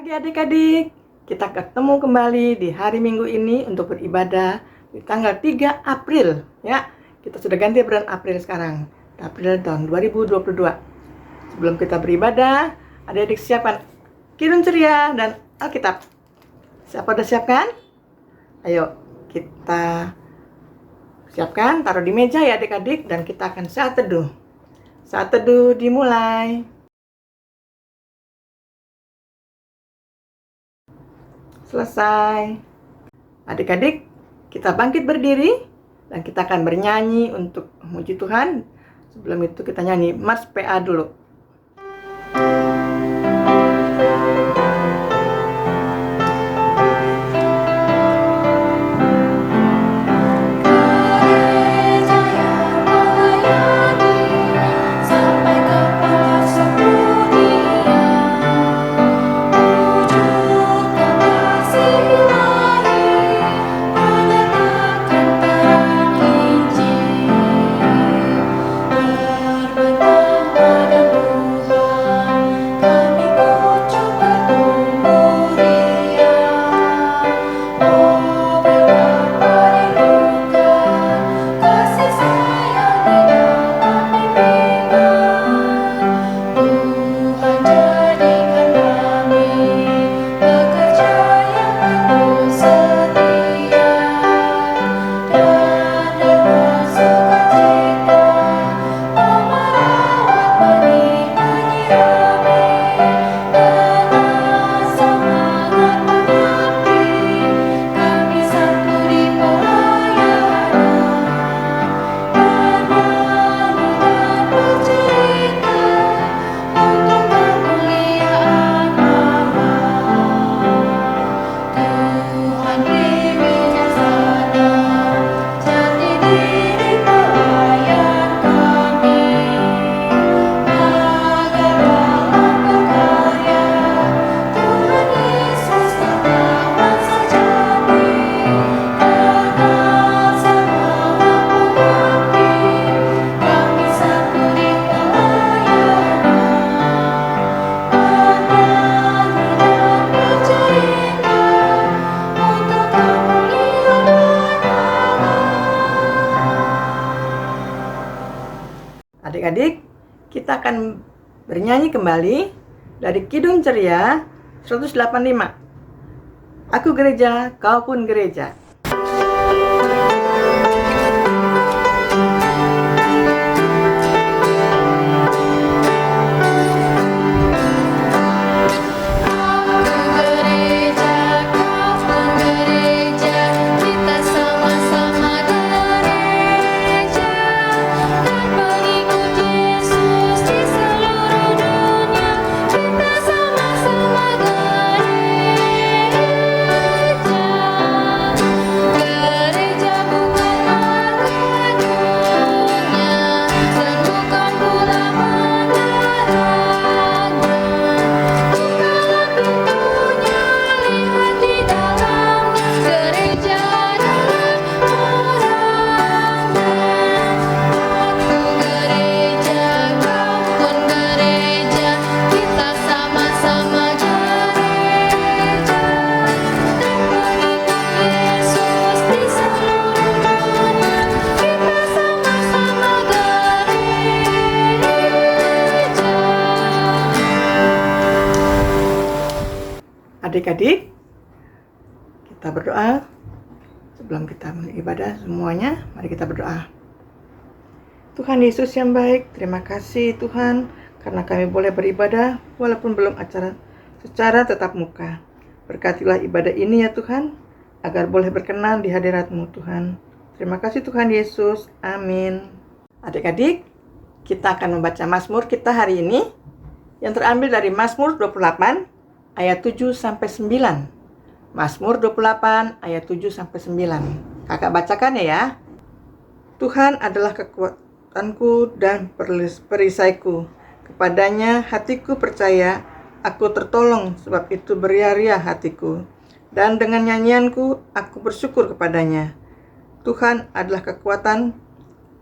Pagi adik-adik, kita ketemu kembali di hari Minggu ini untuk beribadah di tanggal 3 April ya. Kita sudah ganti bulan April sekarang, April tahun 2022. Sebelum kita beribadah, adik-adik siapkan Kidung Ceria dan Alkitab. Siapa udah siapkan? Ayo kita siapkan, taruh di meja ya adik-adik, dan kita akan saat teduh. Saat teduh dimulai. Selesai. Adik-adik, kita bangkit berdiri dan kita akan bernyanyi untuk memuji Tuhan. Sebelum itu kita nyanyi Mars PA dulu. Adik-adik, kita akan bernyanyi kembali dari Kidung Ceria 185. Aku gereja, kau pun gereja. Adik-adik, kita berdoa sebelum kita beribadah semuanya. Mari kita berdoa. Tuhan Yesus yang baik, terima kasih Tuhan karena kami boleh beribadah walaupun belum acara secara tetap muka. Berkatilah ibadah ini ya Tuhan, agar boleh berkenan di hadirat-Mu Tuhan. Terima kasih Tuhan Yesus, amin. Adik-adik, kita akan membaca Mazmur kita hari ini yang terambil dari Mazmur 28 ayat 7-9. Mazmur 28 ayat 7-9. Kakak bacakan ya. Tuhan adalah kekuatanku dan perisaiku. Kepadanya hatiku percaya, aku tertolong, sebab itu beria-ria hatiku. Dan dengan nyanyianku aku bersyukur kepadanya. Tuhan adalah kekuatan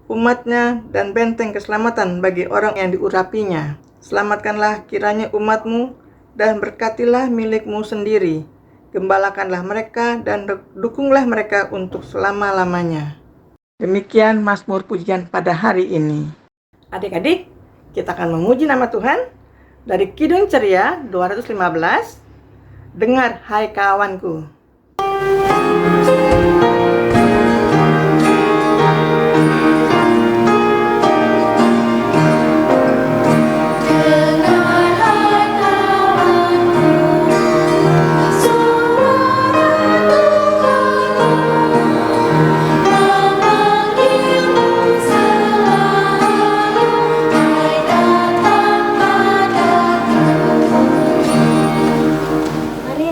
umatnya dan benteng keselamatan bagi orang yang diurapinya. Selamatkanlah kiranya umatmu dan berkatilah milikmu sendiri. Gembalakanlah mereka dan dukunglah mereka untuk selama-lamanya. Demikian Mazmur pujian pada hari ini. Adik-adik, kita akan memuji nama Tuhan dari Kidung Ceria 215. Dengar hai kawanku.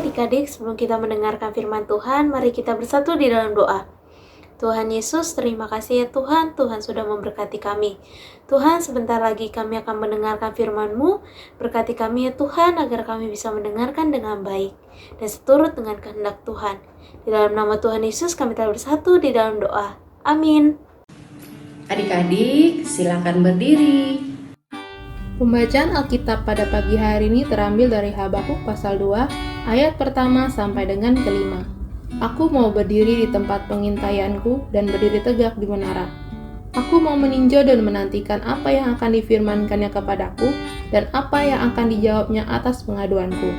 Adik-adik, sebelum kita mendengarkan firman Tuhan, mari kita bersatu di dalam doa. Tuhan Yesus, terima kasih ya Tuhan, Tuhan sudah memberkati kami. Tuhan, sebentar lagi kami akan mendengarkan firman-Mu. Berkati kami ya Tuhan, agar kami bisa mendengarkan dengan baik dan seturut dengan kehendak Tuhan. Di dalam nama Tuhan Yesus, kami telah bersatu di dalam doa. Amin. Adik-adik, silakan berdiri. Pembacaan Alkitab pada pagi hari ini terambil dari Habakuk pasal 2, ayat pertama sampai dengan kelima. Aku mau berdiri di tempat pengintaianku dan berdiri tegak di menara. Aku mau meninjau dan menantikan apa yang akan difirmankannya kepadaku dan apa yang akan dijawabnya atas pengaduanku.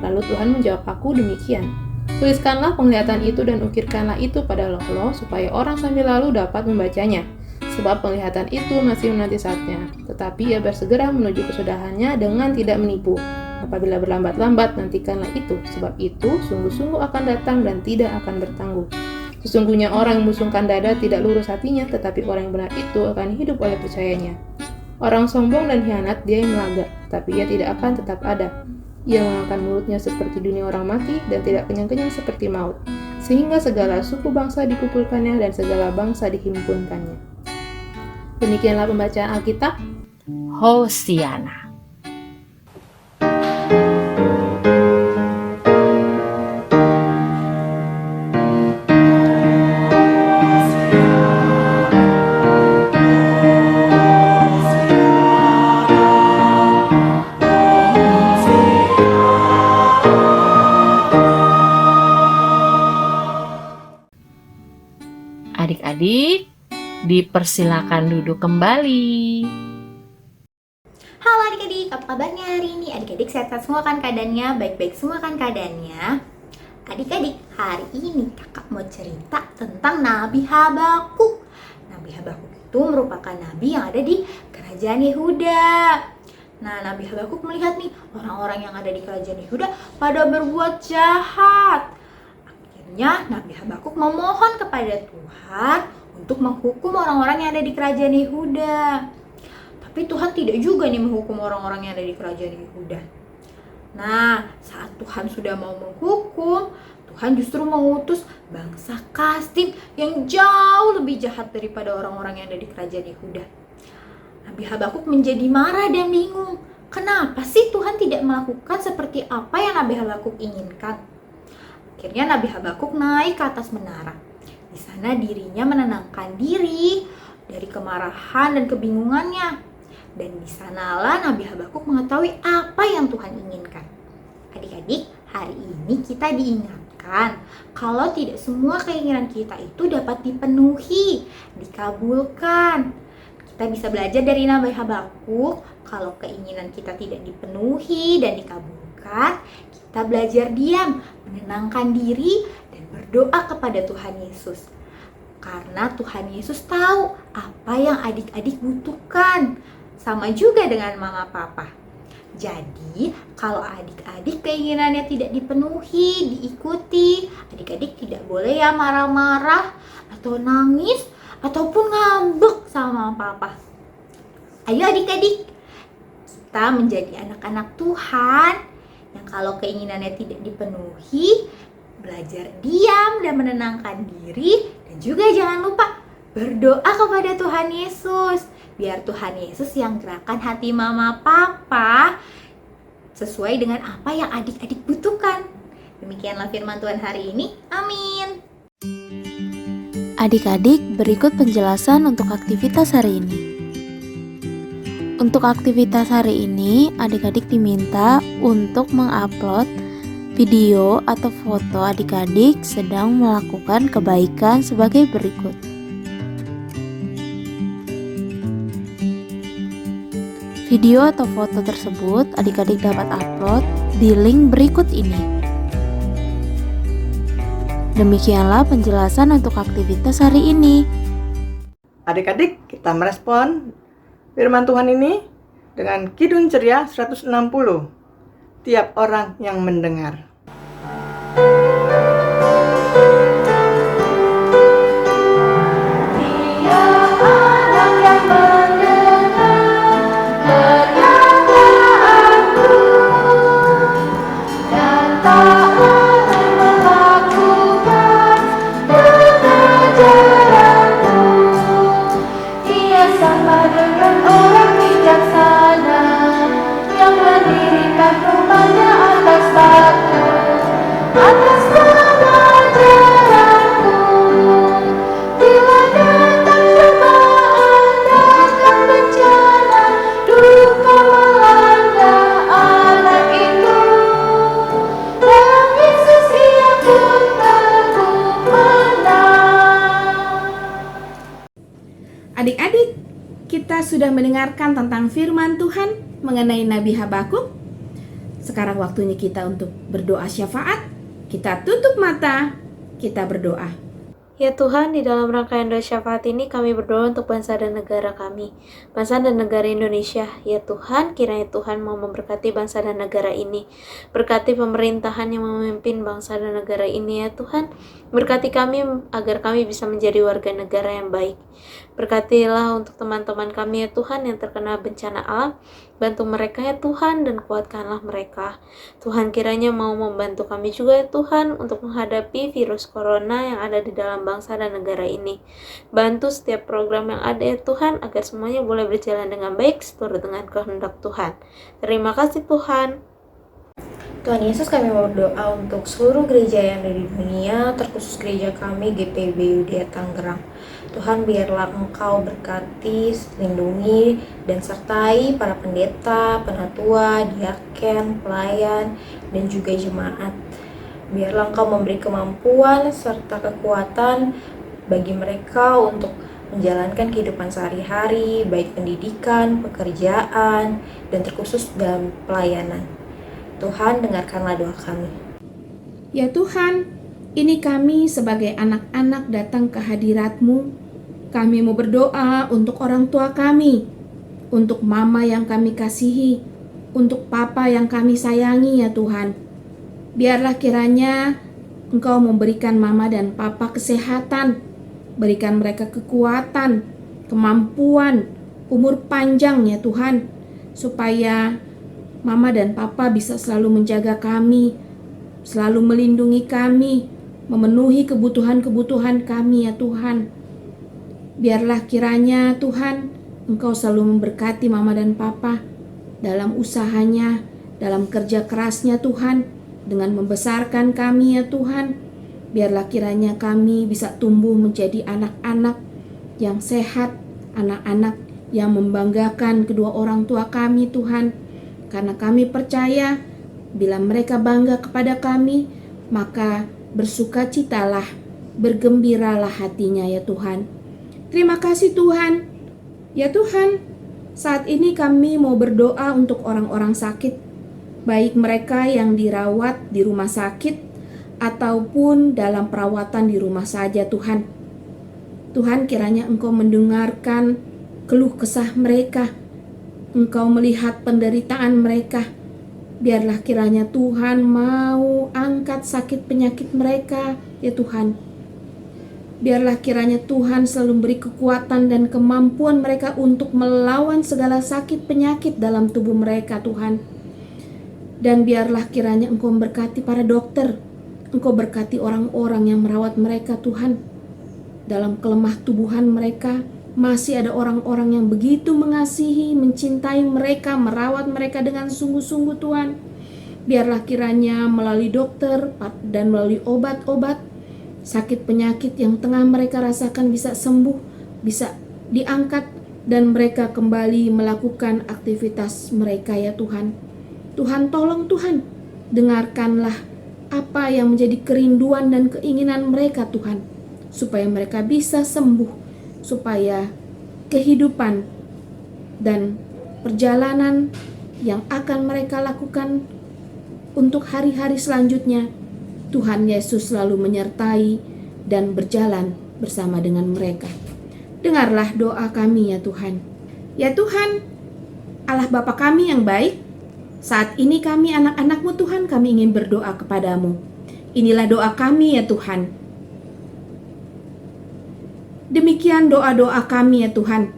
Lalu Tuhan menjawab aku demikian. Tuliskanlah penglihatan itu dan ukirkanlah itu pada loh-loh supaya orang sambil lalu dapat membacanya. Sebab penglihatan itu masih menanti saatnya, tetapi ia bersegera menuju kesudahannya dengan tidak menipu. Apabila berlambat-lambat, nantikanlah itu, sebab itu sungguh-sungguh akan datang dan tidak akan bertangguh. Sesungguhnya orang yang musungkan dada tidak lurus hatinya, tetapi orang yang benar itu akan hidup oleh percayanya. Orang sombong dan hianat dia yang melagak, tapi ia tidak akan tetap ada. Ia mengangkat mulutnya seperti dunia orang mati dan tidak kenyang-kenyang seperti maut, sehingga segala suku bangsa dikumpulkannya dan segala bangsa dihimpunkannya. Demikianlah pembacaan Alkitab. Hosiana. Adik-adik, dipersilakan duduk kembali. Halo adik-adik, apa kabarnya hari ini? Adik-adik sehat-sehat semua kan keadaannya? Baik-baik semua kan keadaannya? Adik-adik, hari ini kakak mau cerita tentang Nabi Habakuk. Nabi Habakuk itu merupakan nabi yang ada di kerajaan Yehuda. Nah, Nabi Habakuk melihat nih, orang-orang yang ada di kerajaan Yehuda pada berbuat jahat. Akhirnya Nabi Habakuk memohon kepada Tuhan untuk menghukum orang-orang yang ada di kerajaan Yehuda. Tapi Tuhan tidak juga nih menghukum orang-orang yang ada di kerajaan Yehuda. Nah, saat Tuhan sudah mau menghukum, Tuhan justru mengutus bangsa Kasdim yang jauh lebih jahat daripada orang-orang yang ada di kerajaan Yehuda. Nabi Habakuk menjadi marah dan bingung. Kenapa sih Tuhan tidak melakukan seperti apa yang Nabi Habakuk inginkan? Akhirnya Nabi Habakuk naik ke atas menara. Di sana dirinya menenangkan diri dari kemarahan dan kebingungannya. Dan di sanalah Nabi Habakuk mengetahui apa yang Tuhan inginkan. Adik-adik, hari ini kita diingatkan kalau tidak semua keinginan kita itu dapat dipenuhi, dikabulkan. Kita bisa belajar dari Nabi Habakuk, kalau keinginan kita tidak dipenuhi dan dikabulkan, kita belajar diam, menenangkan diri, dan berdoa kepada Tuhan Yesus. Karena Tuhan Yesus tahu apa yang adik-adik butuhkan. Sama juga dengan mama papa. Jadi, kalau adik-adik keinginannya tidak dipenuhi, diikuti, adik-adik tidak boleh ya marah-marah, atau nangis, ataupun ngambek sama papa. Ayo adik-adik, kita menjadi anak-anak Tuhan yang kalau keinginannya tidak dipenuhi, belajar diam dan menenangkan diri, dan juga jangan lupa berdoa kepada Tuhan Yesus. Biar Tuhan Yesus yang gerakan hati mama papa sesuai dengan apa yang adik-adik butuhkan. Demikianlah firman Tuhan hari ini. Amin. Adik-adik, berikut penjelasan untuk aktivitas hari ini. Untuk aktivitas hari ini, adik-adik diminta untuk mengupload video atau foto adik-adik sedang melakukan kebaikan sebagai berikut. Video atau foto tersebut adik-adik dapat upload di link berikut ini. Demikianlah penjelasan untuk aktivitas hari ini. Adik-adik, kita merespon firman Tuhan ini dengan Kidung Ceria 160. Tiap orang yang mendengar. Adik-adik, kita sudah mendengarkan tentang firman Tuhan mengenai Nabi Habakuk. Sekarang waktunya kita untuk berdoa syafaat. Kita tutup mata, kita berdoa. Ya Tuhan, di dalam rangkaian doa syafaat ini kami berdoa untuk bangsa dan negara kami, bangsa dan negara Indonesia. Ya Tuhan, kiranya Tuhan mau memberkati bangsa dan negara ini. Berkati pemerintahan yang memimpin bangsa dan negara ini ya Tuhan. Berkati kami agar kami bisa menjadi warga negara yang baik. Berkatilah untuk teman-teman kami ya Tuhan yang terkena bencana alam. Bantu mereka ya Tuhan dan kuatkanlah mereka. Tuhan kiranya mau membantu kami juga ya Tuhan untuk menghadapi virus corona yang ada di dalam bangsa dan negara ini. Bantu setiap program yang ada ya Tuhan agar semuanya boleh berjalan dengan baik seturut dengan kehendak Tuhan. Terima kasih Tuhan. Tuhan Yesus, kami mau berdoa untuk seluruh gereja yang ada di dunia, terkhusus gereja kami GPB UDA Tangerang. Tuhan, biarlah Engkau berkati, lindungi, dan sertai para pendeta, penatua, diaken, pelayan, dan juga jemaat. Biarlah Engkau memberi kemampuan serta kekuatan bagi mereka untuk menjalankan kehidupan sehari-hari, baik pendidikan, pekerjaan, dan terkhusus dalam pelayanan. Tuhan, dengarkanlah doa kami. Ya Tuhan, ini kami sebagai anak-anak datang ke hadirat-Mu. Kami mau berdoa untuk orang tua kami, untuk mama yang kami kasihi, untuk papa yang kami sayangi ya Tuhan. Biarlah kiranya Engkau memberikan mama dan papa kesehatan, berikan mereka kekuatan, kemampuan, umur panjang ya Tuhan, supaya mama dan papa bisa selalu menjaga kami, selalu melindungi kami, memenuhi kebutuhan-kebutuhan kami ya Tuhan. Biarlah kiranya Tuhan, Engkau selalu memberkati mama dan papa dalam usahanya, dalam kerja kerasnya Tuhan, dengan membesarkan kami ya Tuhan. Biarlah kiranya kami bisa tumbuh menjadi anak-anak yang sehat, anak-anak yang membanggakan kedua orang tua kami Tuhan. Karena kami percaya bila mereka bangga kepada kami, maka bersukacitalah, bergembiralah hatinya ya Tuhan. Terima kasih Tuhan. Ya Tuhan, saat ini kami mau berdoa untuk orang-orang sakit, baik mereka yang dirawat di rumah sakit ataupun dalam perawatan di rumah saja Tuhan. Tuhan, kiranya Engkau mendengarkan keluh kesah mereka. Engkau melihat penderitaan mereka. Biarlah kiranya Tuhan mau angkat sakit penyakit mereka, ya Tuhan. Biarlah kiranya Tuhan selalu beri kekuatan dan kemampuan mereka untuk melawan segala sakit penyakit dalam tubuh mereka, Tuhan. Dan biarlah kiranya Engkau memberkati para dokter. Engkau berkati orang-orang yang merawat mereka, Tuhan. Dalam kelemah tubuhan mereka, masih ada orang-orang yang begitu mengasihi, mencintai mereka, merawat mereka dengan sungguh-sungguh Tuhan. Biarlah kiranya melalui dokter dan melalui obat-obat, sakit penyakit yang tengah mereka rasakan bisa sembuh, bisa diangkat dan mereka kembali melakukan aktivitas mereka ya Tuhan. Tuhan tolong Tuhan, dengarkanlah apa yang menjadi kerinduan dan keinginan mereka Tuhan, supaya mereka bisa sembuh, supaya kehidupan dan perjalanan yang akan mereka lakukan untuk hari-hari selanjutnya, Tuhan Yesus selalu menyertai dan berjalan bersama dengan mereka. Dengarlah doa kami ya Tuhan. Ya Tuhan, Allah Bapa kami yang baik, saat ini kami anak-anak-Mu Tuhan, kami ingin berdoa kepadamu. Inilah doa kami ya Tuhan. Demikian doa-doa kami ya Tuhan.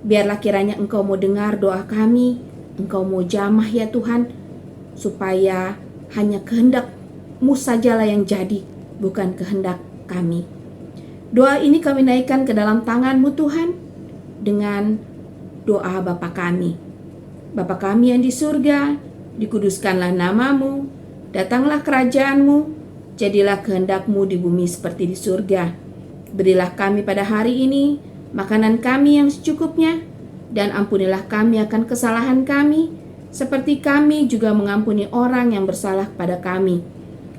Biarlah kiranya Engkau mau dengar doa kami, Engkau mau jamah ya Tuhan, supaya hanya kehendak-Mu sajalah yang jadi, bukan kehendak kami. Doa ini kami naikkan ke dalam tangan-Mu Tuhan, dengan doa Bapa kami. Bapa kami yang di surga, dikuduskanlah nama-Mu, datanglah kerajaan-Mu, jadilah kehendak-Mu di bumi seperti di surga. Berilah kami pada hari ini makanan kami yang secukupnya, dan ampunilah kami akan kesalahan kami, seperti kami juga mengampuni orang yang bersalah kepada kami.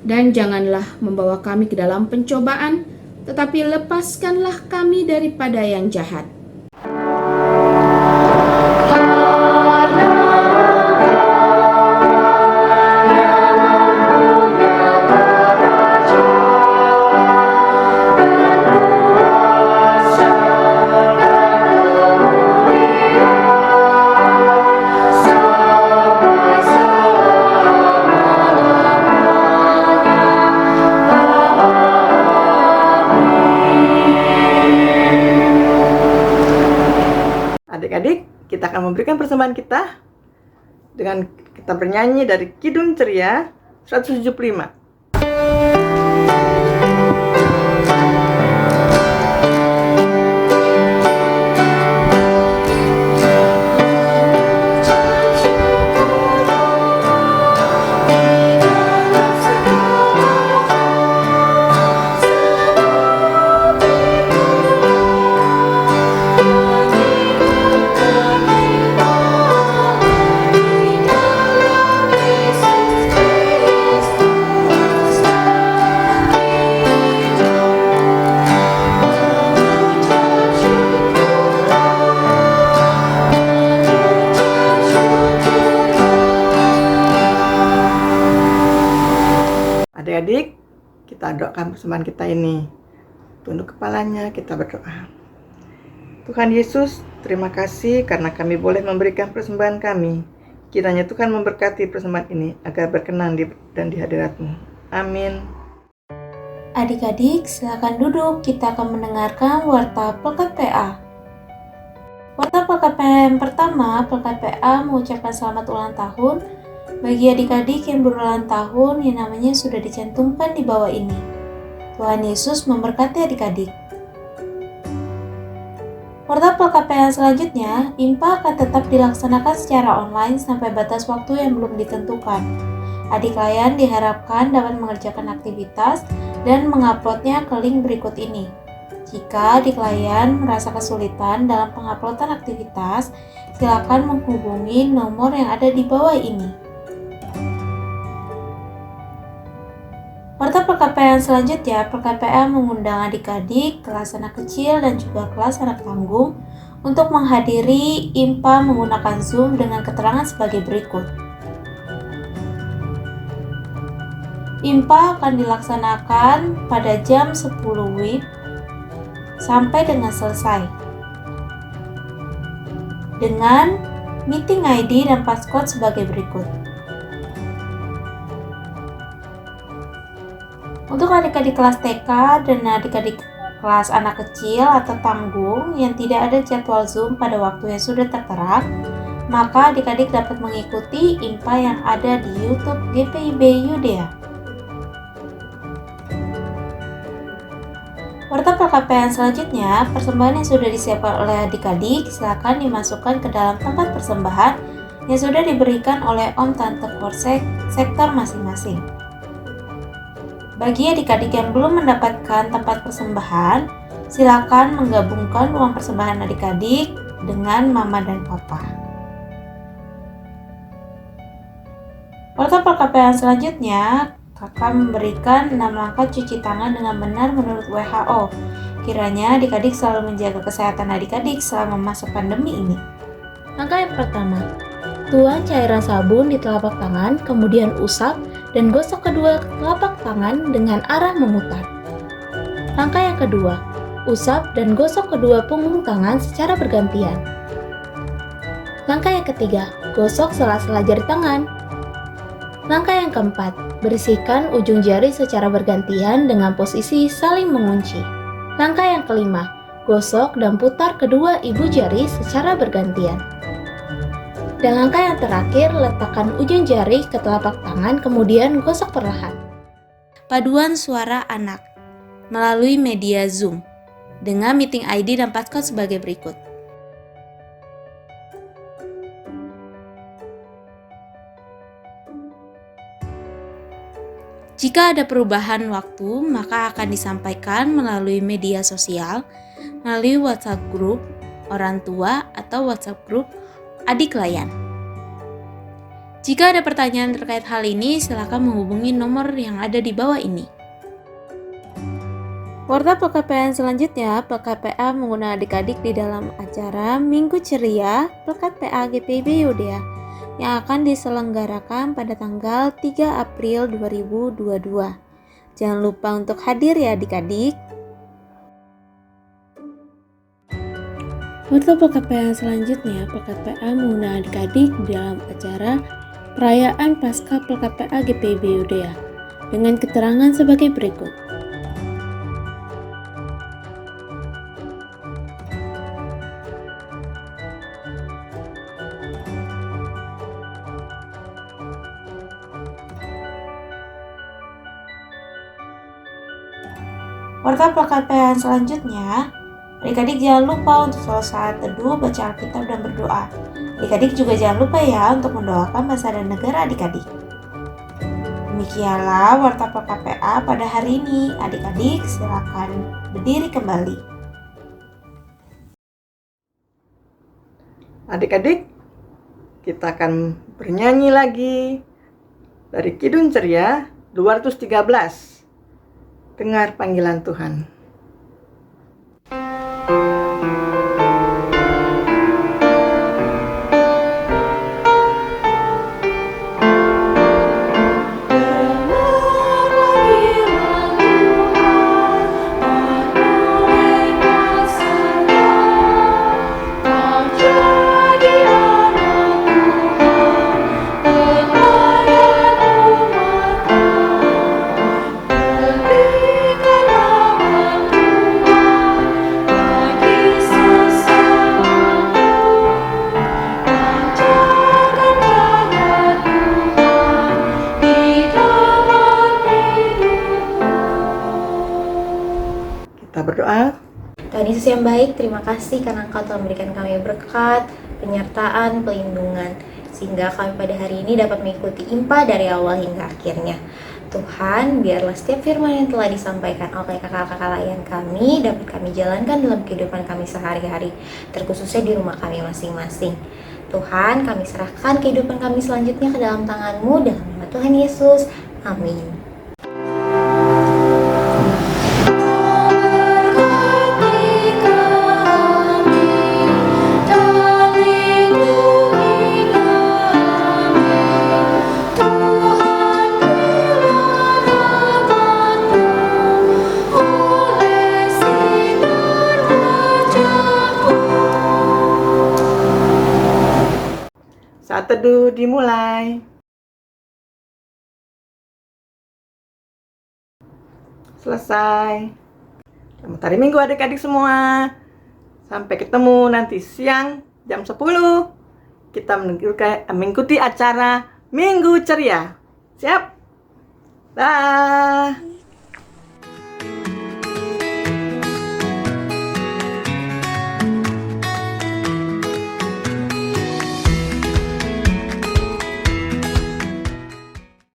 Dan janganlah membawa kami ke dalam pencobaan, tetapi lepaskanlah kami daripada yang jahat. Adik-adik, kita akan memberikan persembahan kita dengan kita bernyanyi dari Kidung Ceria 175. Adik-adik, kita doakan persembahan kita ini. Tunduk kepalanya, kita berdoa. Tuhan Yesus, terima kasih karena kami boleh memberikan persembahan kami. Kiranya Tuhan memberkati persembahan ini agar berkenan dan di hadirat-Mu. Amin. Adik-adik, silakan duduk. Kita akan mendengarkan warta Pelkat PA. Warta Pelkat PA yang pertama, Pelkat PA mengucapkan selamat ulang tahun bagi adik-adik yang berulang tahun yang namanya sudah dicantumkan di bawah ini. Tuhan Yesus memberkati adik-adik. Warta Pelkat PA selanjutnya, IMPA akan tetap dilaksanakan secara online sampai batas waktu yang belum ditentukan. Adik layan diharapkan dapat mengerjakan aktivitas dan menguploadnya ke link berikut ini. Jika adik layan merasa kesulitan dalam penguploadan aktivitas, silakan menghubungi nomor yang ada di bawah ini. Warta PKPA selanjutnya, PKPA mengundang adik-adik, kelas anak kecil dan juga kelas anak tanggung untuk menghadiri IMPA menggunakan Zoom dengan keterangan sebagai berikut. IMPA akan dilaksanakan pada jam 10 WIB sampai dengan selesai dengan meeting ID dan passcode sebagai berikut. Untuk adik-adik kelas TK dan adik-adik kelas anak kecil atau tanggung yang tidak ada jadwal Zoom pada waktu yang sudah tertera, maka adik-adik dapat mengikuti IMPA yang ada di YouTube GPIB Yudea. Warta PKPA selanjutnya, persembahan yang sudah disiapkan oleh adik-adik silakan dimasukkan ke dalam tempat persembahan yang sudah diberikan oleh Om Tante Korsek sektor masing-masing. Bagi adik-adik yang belum mendapatkan tempat persembahan, silakan menggabungkan uang persembahan adik-adik dengan mama dan papa. Warta perkapaian selanjutnya, kakak memberikan 6 langkah cuci tangan dengan benar menurut WHO. Kiranya adik-adik selalu menjaga kesehatan adik-adik selama masa pandemi ini. Langkah yang pertama, tuang cairan sabun di telapak tangan, kemudian usap dan gosok kedua telapak tangan dengan arah memutar. Langkah yang kedua, usap dan gosok kedua punggung tangan secara bergantian. Langkah yang ketiga, gosok sela-sela jari tangan. Langkah yang keempat, bersihkan ujung jari secara bergantian dengan posisi saling mengunci. Langkah yang kelima, gosok dan putar kedua ibu jari secara bergantian. Dan langkah yang terakhir, letakkan ujung jari ke telapak tangan kemudian gosok perlahan. Paduan suara anak melalui media Zoom dengan meeting ID dan passcode sebagai berikut. Jika ada perubahan waktu, maka akan disampaikan melalui media sosial, melalui WhatsApp grup orang tua atau WhatsApp grup adik layan. Jika ada pertanyaan terkait hal ini, silakan menghubungi nomor yang ada di bawah ini. Warta PKPAN selanjutnya, PKPA menggunakan adik-adik di dalam acara Minggu Ceria Pekat PA GPIB Yudea yang akan diselenggarakan pada tanggal 3 April 2022. Jangan lupa untuk hadir ya adik-adik. Warta PKPA selanjutnya, PKPA menggunakan adik-adik di dalam acara perayaan Pasca PKPA GPIB Yudea dengan keterangan sebagai berikut. Warta PKPAN selanjutnya, adik-adik jangan lupa untuk selalu saat teduh, baca Alkitab dan berdoa. Adik-adik juga jangan lupa ya untuk mendoakan bangsa dan negara adik-adik. Demikianlah Warta PKPA pada hari ini. Adik-adik silakan berdiri kembali. Adik-adik, kita akan bernyanyi lagi dari Kidung Ceria 213. Dengar panggilan Tuhan. Kita berdoa. Tuhan Yesus yang baik, terima kasih karena Engkau telah memberikan kami berkat, penyertaan, pelindungan, sehingga kami pada hari ini dapat mengikuti IMPA dari awal hingga akhirnya. Tuhan, biarlah setiap firman yang telah disampaikan oleh kakak-kakak layan kami dapat kami jalankan dalam kehidupan kami sehari-hari, terkhususnya di rumah kami masing-masing. Tuhan, kami serahkan kehidupan kami selanjutnya ke dalam tangan-Mu, dalam nama Tuhan Yesus. Amin. Saat teduh dimulai. Selesai. Selamat hari Minggu adik-adik semua. Sampai ketemu nanti siang jam 10. Kita mengikuti acara Minggu Ceria. Siap? Dah.